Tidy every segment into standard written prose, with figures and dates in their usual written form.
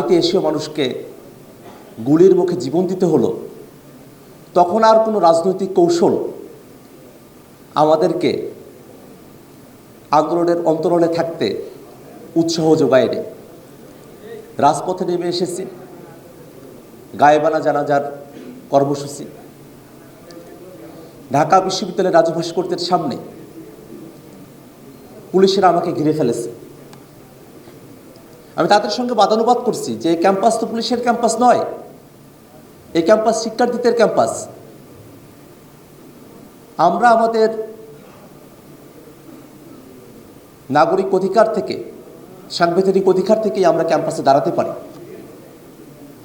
দাবিতে এসেও মানুষকে গুলির মুখে জীবন দিতে হলো, তখন আর কোনো রাজনৈতিক কৌশল আমাদেরকে আন্দোলনের অন্তরালে থাকতে উৎসাহ যোগায়নি। রাজপথে নেমে এসেছি, গায়েবানা জানাজার কর্মসূচি, ঢাকা বিশ্ববিদ্যালয়ের রাজু ভাস্কর্যের সামনে পুলিশেরা আমাকে ঘিরে ফেলেছে। আমি তাদের সঙ্গে বাদানুবাদ করছি যে এই ক্যাম্পাস তো পুলিশের ক্যাম্পাস নয়, এই ক্যাম্পাস শিক্ষার্থীদের ক্যাম্পাস। আমরা আমাদের নাগরিক অধিকার থেকে, সাংবিধানিক অধিকার থেকেই আমরা ক্যাম্পাসে দাঁড়াতে পারি,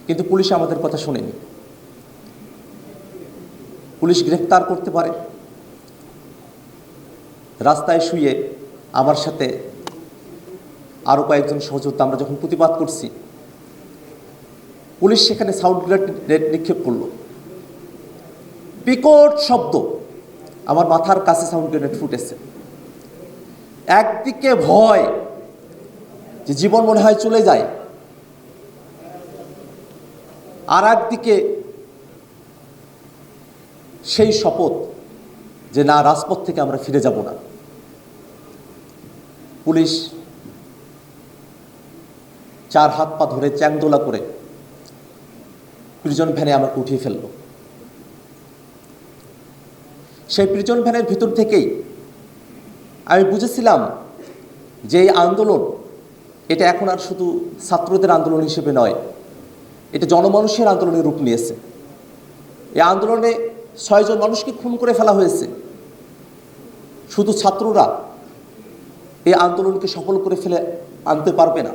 কিন্তু পুলিশ আমাদের কথা শোনেনি। পুলিশ গ্রেফতার করতে পারে, রাস্তায় শুয়ে আমার সাথে আরও কয়েকজন সহযোদ্ধা আমরা যখন প্রতিবাদ করছি, পুলিশ সেখানে সাউন্ড গ্রেনেড নিক্ষেপ করল। বিকট শব্দ, আমার মাথার কাছে সাউন্ড গ্রেনেড ফুটেছে। একদিকে ভয় যে জীবন মনে হয় চলে যায়, আর একদিকে সেই শপথ যে না, রাজপথ থেকে আমরা ফিরে যাব না। পুলিশ চার হাত পা ধরে চ্যাংদোলা করে প্রিজন ভ্যানে আমাকে উঠিয়ে ফেলল। সেই প্রিজন ভ্যানের ভিতর থেকেই আমি বুঝেছিলাম যে এই আন্দোলন, এটা এখন আর শুধু ছাত্রদের আন্দোলন হিসেবে নয়, এটা জনমানুষের আন্দোলনের রূপ নিয়েছে। এই আন্দোলনে 6 জন মানুষকে খুন করে ফেলা হয়েছে। শুধু ছাত্ররা এই আন্দোলনকে সফল করে ফেলে আনতে পারবে না।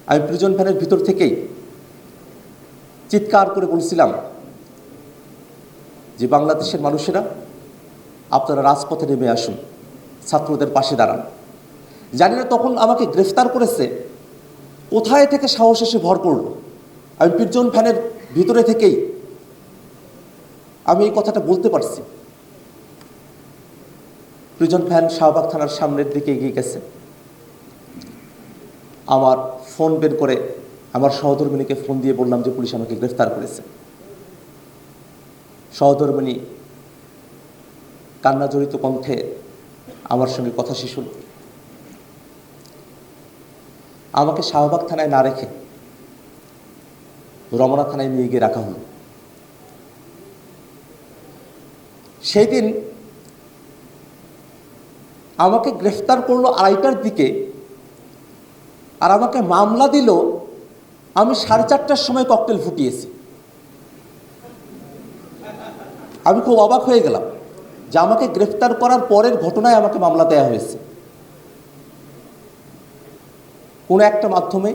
আমি প্রিজন ভ্যানের ভিতর থেকেই চিৎকার করে বলছিলাম যে বাংলাদেশের মানুষেরা, আপনারা রাজপথে নেমে আসুন, ছাত্রদের পাশে দাঁড়ান। জানি না তখন আমাকে গ্রেফতার করেছে কোথায় থেকে সাহস এসে ভর করল। আমি প্রিজন ভ্যানের ভিতরে থেকেই আমি এই কথাটা বলতে পারছি। প্রিজন ভ্যান শাহবাগ থানার সামনের দিকে এগিয়ে গেছে। আমার ফোন বের করে আমার সহধর্মিণীকে ফোন দিয়ে বললাম যে পুলিশ আমাকে গ্রেফতার করেছে। সহধর্মিণী কান্না জড়িত কণ্ঠে আমার সঙ্গে কথা শেষ হল। আমাকে শাহবাগ থানায় না রেখে রমনা থানায় নিয়ে গিয়ে রাখা হলো। সেই দিন আমাকে গ্রেফতার করলো 2:30টার দিকে, আর আমাকে মামলা দিল আমি 4:30টার সময় ককটেল ফুটিয়েছি। আমি খুব অবাক হয়ে গেলাম যে আমাকে গ্রেফতার করার পরের ঘটনায় আমাকে মামলা দেয়া হয়েছে। কোনো একটা মাধ্যমে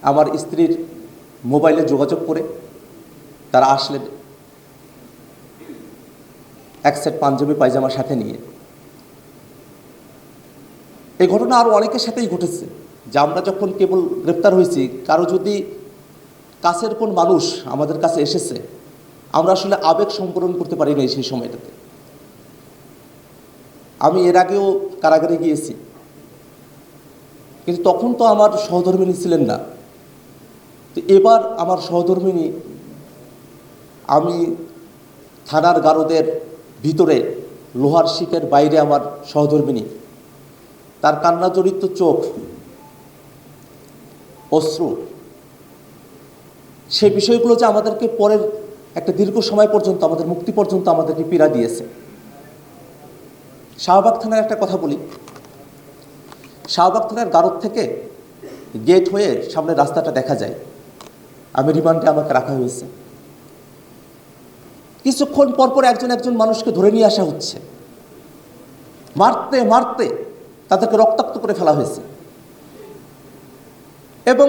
আমার স্ত্রীর মোবাইলে যোগাযোগ করে তারা আসলেন এক সেট পাঞ্জাবি পায়জামার সাথে নিয়ে। এই ঘটনা আরও অনেকের সাথেই ঘটেছে যে আমরা যখন কেবল গ্রেফতার হয়েছি, কারো যদি কাছের কোন মানুষ আমাদের কাছে এসেছে, আমরা আসলে আবেগ সম্পূরণ করতে পারি না সেই সময়টাতে। আমি এর আগেও কারাগারে গিয়েছি, কিন্তু তখন তো আমার সহধর্মিণী ছিলেন না। তো এবার আমার সহধর্মিণী, আমি থানার গারদের ভিতরে লোহার শিকের বাইরে আমার সহধর্মিণী, তার কান্না জড়িত চোখ, অশ্রু, সেই বিষয়গুলো যে আমাদেরকে পরের একটা দীর্ঘ সময় পর্যন্ত, আমাদের মুক্তি পর্যন্ত আমাদেরকে পীড়া দিয়েছে। শাহবাগ থানার একটা কথা বলি। শাহবাগ থানার গারদ থেকে গেট হয়ে সামনে রাস্তাটা দেখা যায়। আমি রিমান্ডে আমাকে রাখা হয়েছে। কিছুক্ষণ পরপর একজন একজন মানুষকে ধরে নিয়ে আসা হচ্ছে, মারতে মারতে তাদেরকে রক্তাক্ত করে ফেলা হয়েছে। এবং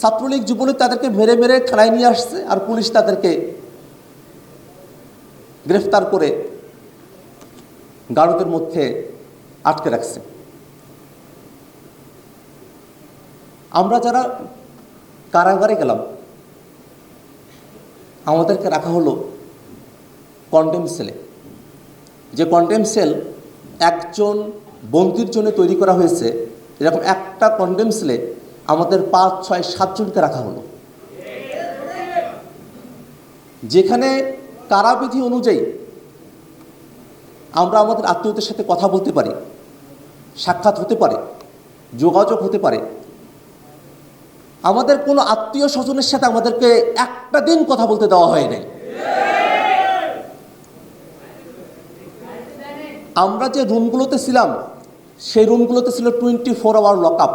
ছাত্রলীগ যুবলীগ তাদেরকে মেরে মেরে থানায় নিয়ে আসছে, আর পুলিশ তাদেরকে গ্রেফতার করে গারদের মধ্যে আটকে রাখছে। আমরা যারা কারাগারে গেলাম, আমাদেরকে রাখা হলো কন্ডেম সেলে। যে কন্ডেম সেল একজন বন্দির জন্য তৈরি করা হয়েছে, এরকম একটা কন্ডেম সেলে আমাদের 5, 6, 7 জনকে রাখা হলো, যেখানে কারাবিধি অনুযায়ী আমরা আমাদের আত্মীয়দের সাথে কথা বলতে পারি, সাক্ষাৎ হতে পারে, যোগাযোগ হতে পারে। আমাদের কোনো আত্মীয় স্বজনের সাথে আমাদেরকে একটা দিন কথা বলতে দেওয়া হয় নাই। আমরা যে রুমগুলোতে ছিলাম সেই রুমগুলোতে ছিল 24 আওয়ার লকআপ।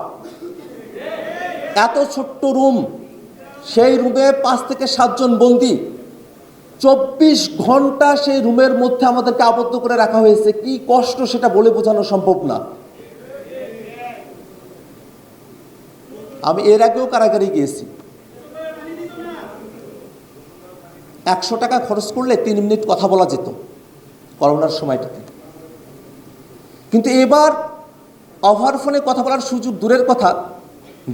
এত ছোট্ট রুম, সেই রুমে 5 থেকে 7 জন বন্দী, 24 ঘন্টা সেই রুমের মধ্যে আমাদেরকে আবদ্ধ করে রাখা হয়েছে। কি কষ্ট সেটা বলে বোঝানো সম্ভব না। আমি এর আগেও কারাগারে গিয়েছি। 100 টাকা খরচ করলে 3 মিনিট কথা বলা যেত করোনার সময়টাতে। কিন্তু এবার ওভার ফোনে কথা বলার সুযোগ দূরের কথা,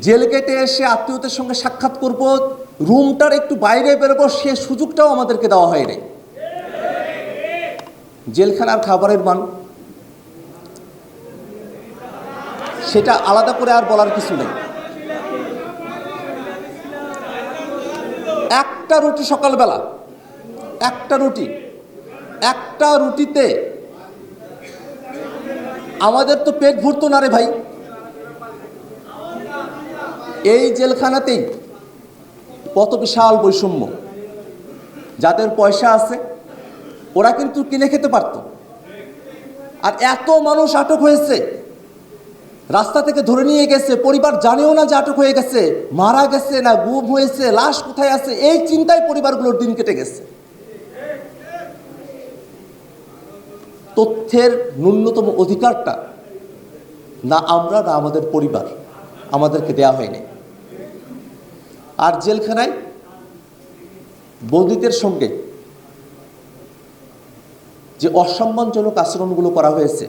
জেল গেটে এসে আত্মীয়দের সঙ্গে সাক্ষাৎ করব, রুমটার একটু বাইরে বেরোবো, সে সুযোগটাও আমাদেরকে দেওয়া হয় নাই। জেলখানার খাবারের মান সেটা আলাদা করে আর বলার কিছু নেই। একটা রুটি সকালবেলা, একটা রুটিতে আমাদের তো পেট ভরতো না রে ভাই। এই জেলখানাতেই কত বিশাল বৈষম্য। যাদের পয়সা আছে ওরা কিন্তু কিনে খেতে পারত, আর এত মানুষ আটক হয়েছে, রাস্তা থেকে ধরে নিয়ে গেছে, পরিবার জানেও না যে আটক হয়ে গেছে, মারা গেছে না গুম হয়েছে, লাশ কোথায় আছে, এই চিন্তায় পরিবারগুলোর দিন কেটে গেছে। তথ্যের ন্যূনতম অধিকারটা না আমরা না আমাদের পরিবার আমাদেরকে দেয়া হয়নি। আর জেলখানায় বন্দীদের সঙ্গে যে অসম্মানজনক আচরণগুলো করা হয়েছে,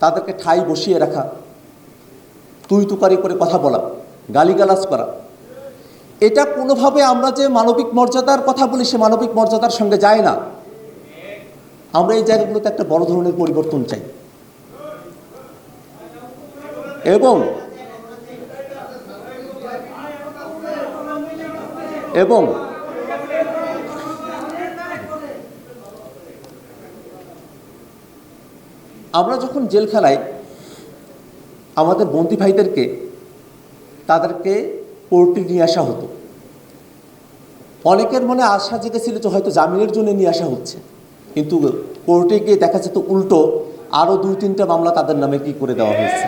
তাদেরকে ঠাই বসিয়ে রাখা, তুই তুকারি করে কথা বলা, গালিগালাজ করা, এটা কোনোভাবে আমরা যে মানবিক মর্যাদার কথা বলি সে মানবিক মর্যাদার সঙ্গে যায় না। আমরা এই জায়গাগুলোতে একটা বড় ধরনের পরিবর্তন চাই। এবং আমরা যখন জেলখানায় আমাদের বন্দী ভাইদেরকে তাদেরকে কোর্টে নিয়ে আসা হতো, অনেকের মনে আশা জেগেছিল যে হয়তো জামিনের জন্য নিয়ে আসা হচ্ছে, কিন্তু কোর্টে গিয়ে দেখা যেত উল্টো আরো 2-3টা মামলা তাদের নামে কি করে দেওয়া হয়েছে।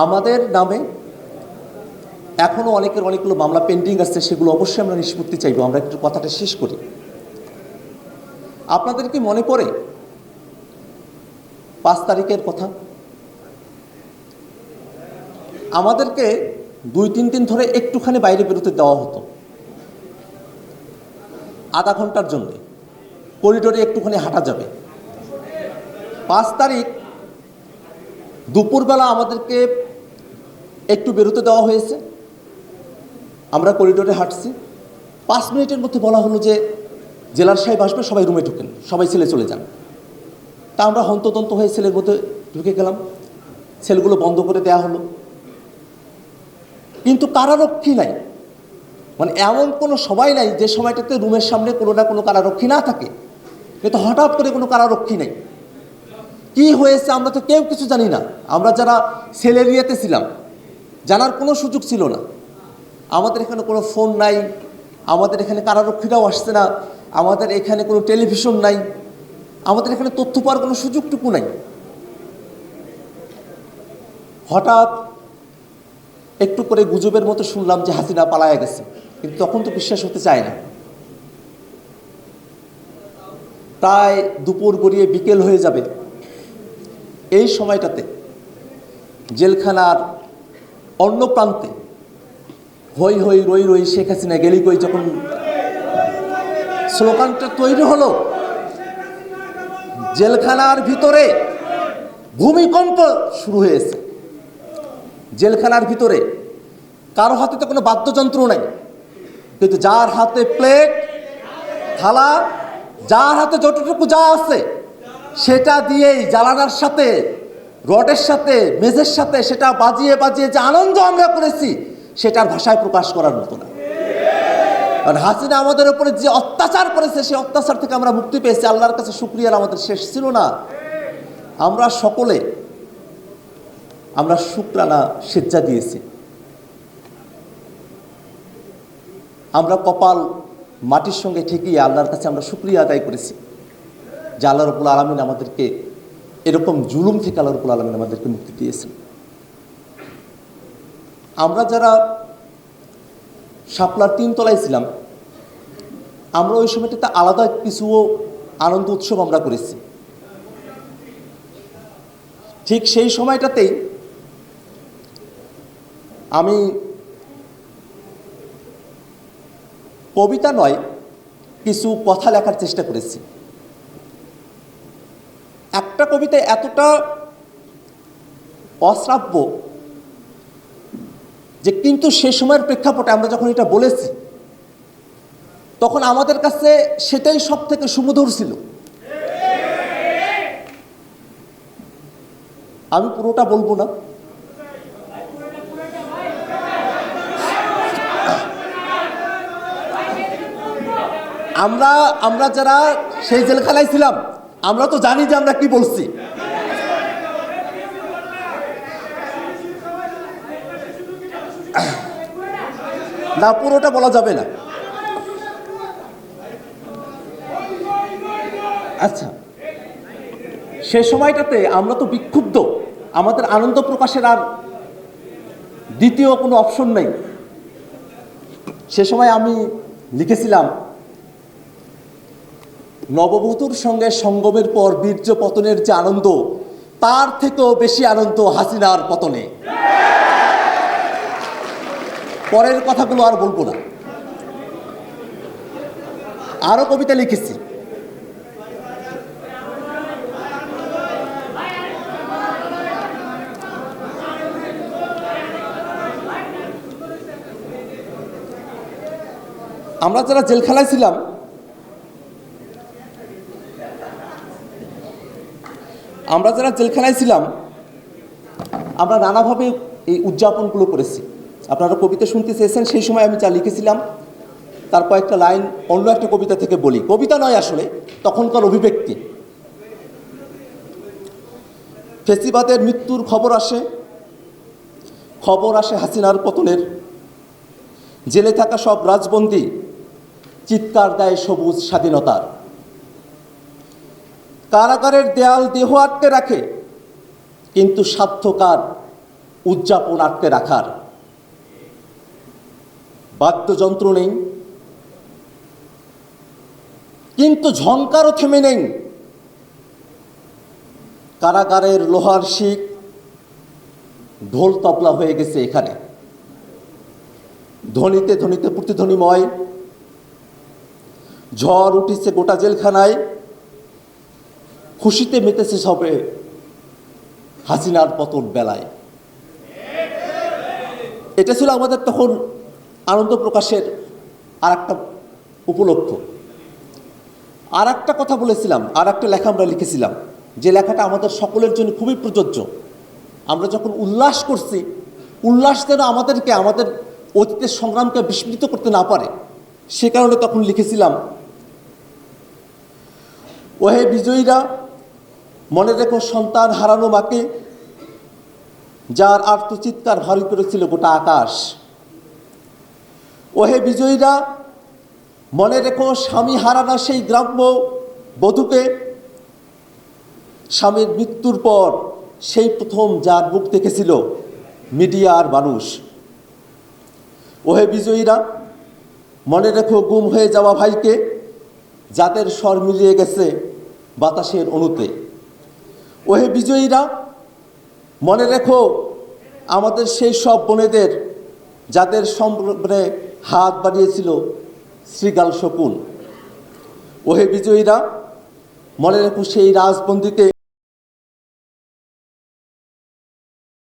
আমাদের নামে এখনো অনেকগুলো মামলা পেন্ডিং আছে, সেগুলো অবশ্যই আমরা নিষ্পত্তি চাইব। আমরা একটু কথাটা শেষ করি। আপনাদের কি মনে পড়ে 5 তারিখের কথা? আমাদেরকে 2-3 দিন ধরে একটুখানি বাইরে বেরোতে দেওয়া হতো, আধা ঘন্টার জন্য করিডোরে একটুখানি হাঁটা যাবে। 5 তারিখ দুপুরবেলা আমাদেরকে একটু বেরোতে দেওয়া হয়েছে, আমরা করিডোরে হাঁটছি। 5 মিনিটের মধ্যে বলা হলো যে জেলার সাহেব আসবে, সবাই রুমে ঢুকেন, সবাই সেলে চলে যান। তা আমরা হন্তদন্ত হয়ে সেলের মধ্যে ঢুকে গেলাম, সেলগুলো বন্ধ করে দেওয়া হলো। কিন্তু কারারক্ষী নাই, মানে এমন কোনো সময় নাই যে সময়টাতে রুমের সামনে কোনো না কোনো কারারক্ষী না থাকে। কিন্তু হঠাৎ করে কোনো কারারক্ষী নেই। কি হয়েছে আমরা তো কেউ কিছু জানি না। আমরা যারা সেল এরিয়াতে ছিলাম জানার কোনো সুযোগ ছিল না। আমাদের এখানে কোনো ফোন নাই, আমাদের এখানে কারারক্ষীরাও আসছে না, আমাদের এখানে কোনো টেলিভিশন নাই, আমাদের এখানে তথ্য পাওয়ার কোনো সুযোগটুকু নাই। হঠাৎ একটু করে গুজবের মতো শুনলাম যে হাসিনা পালায়া গেছে, কিন্তু তখন তো বিশ্বাস হতে চায় না। প্রায় দুপুর গড়িয়ে বিকেল হয়ে যাবে, এই সময়টাতে জেলখানার অন্য প্রান্তে হই হই রই রই শেখ হাসিনা গেলি কই যখন স্লোগানটা তৈরি হলো, জেলখানার ভিতরে ভূমিকম্প শুরু হয়েছে। জেলখানার ভিতরে কারো হাতে তো কোনো বাদ্যযন্ত্র নাই, কিন্তু যার হাতে প্লেট, থালা, যার হাতে যতটুকু যা আছে সেটা দিয়েই জ্বালানার সাথে, রডের সাথে, মেঝের সাথে সেটা বাজিয়ে বাজিয়ে যে আনন্দ আমরা করেছি সেটার ভাষায় প্রকাশ করার মতো না। কারণ হাসিনা আমাদের উপরে যে অত্যাচার করেছে সেই অত্যাচার থেকে আমরা মুক্তি পেয়েছি, আল্লাহর কাছে শুকরিয়ার আমাদের শেষ ছিল না। আমরা সকলে আমরা শুকরানা সেজ্জা দিয়েছি, আমরা কপাল মাটির সঙ্গে ঠেকিয়ে আল্লাহর কাছে আমরা শুকরিয়া আদায় করেছি যে আল্লাহ রাব্বুল আলামিন আমাদেরকে এরকম জুলুম থেকে আল্লাহ রাব্বুল আলামিন আমাদেরকে মুক্তি দিয়েছেন। আমরা যারা শাপলার 3 তলায় ছিলাম, আমরা ওই সময়টাতে আলাদা কিছু আনন্দ উৎসব আমরা করেছি। ঠিক সেই সময়টাতেই আমি কবিতা নয়, কিছু কথা লেখার চেষ্টা করেছি। একটা কবিতা এতটা অশ্রাব্য যে কিন্তু সে সময়ের প্রেক্ষাপটে আমরা যখন এটা বলেছি তখন আমাদের কাছে সেটাই সব থেকে সুমধুর ছিল। আমি পুরোটা বলবো না, আমরা যারা সেই জেলখানায় ছিলাম আমরা তো জানি যে আমরা কি বলছি। না, পুরোটা বলা যাবে না। আচ্ছা, সে সময়টাতে আমরা তো বিক্ষুব্ধ, আমাদের আনন্দ প্রকাশের আর দ্বিতীয় কোনো অপশন নেই। সে সময় আমি লিখেছিলাম, নববধূর সঙ্গে সঙ্গমের পর বীর্য পতনের যে আনন্দ, তার থেকেও বেশি আনন্দ হাসিনার পতনে। পরের কথাগুলো আর বলবো না। আরো কবিতা লিখেছি। আমরা যারা জেলখানায় ছিলাম আমরা নানাভাবে এই উদযাপনগুলো করেছি। আপনারা কবিতা শুনতে চেয়েছেন, সেই সময় আমি যা লিখেছিলাম তার কয়েকটা লাইন অন্য একটা কবিতা থেকে বলি। কবিতা নয়, আসলে তখনকার অভিব্যক্তি। ফেসিবাদের মৃত্যুর খবর আসে হাসিনার পতনের। জেলে থাকা সব রাজবন্দী চিৎকার দেয় সবুজ স্বাধীনতার। কারাগারের দেয়াল দেহ আটকে রাখে, কিন্তু সাধ্যকার উদযাপন আটকে রাখার। বাদ্যযন্ত্র নেই, কিন্তু ঝংকারও থেমে নেই। কারাগারের লোহার শিক ঢোল তবলা হয়ে গেছে এখানে। ধ্বনিতে ধ্বনিতে প্রতিধ্বনিময়। ঝড় উঠিছে গোটা জেলখানায়, খুশিতে মেতেছে সবে হাসিনার পতন বেলায়। এটা ছিল আমাদের তখন আনন্দ প্রকাশের আর একটা উপলক্ষ। আর একটা কথা বলেছিলাম, আর একটা লেখা আমরা লিখেছিলাম, যে লেখাটা আমাদের সকলের জন্য খুবই প্রযোজ্য। আমরা যখন উল্লাস করছি, উল্লাস যেন আমাদেরকে আমাদের অতীতের সংগ্রামকে বিস্মৃত করতে না পারে, সে কারণে তখন লিখেছিলাম, ওহে বিজয়ীরা, মনে রেখো সন্তান হারানো মাকে, যার আর্তচিৎকার ভারী করেছিল গোটা আকাশ। ওহে বিজয়ীরা, মনে রেখো স্বামী হারানো সেই গ্রাম্য বধূকে, স্বামীর মৃত্যুর পর সেই প্রথম যার মুখ দেখেছিল মিডিয়ার মানুষ। ওহে বিজয়ীরা, মনে রেখো গুম হয়ে যাওয়া ভাইকে, যাদের স্বর মিলিয়ে গেছে বাতাসের অণুতে। ওহে বিজয়ীরা, মনে রেখো আমাদের সেই সব বোনেদের, যাদের সম্মানে হাত বাড়িয়েছিল শ্রীগাল শকুন। ওহে বিজয়ীরা, মনে রেখো সেই রাজবন্দীকে,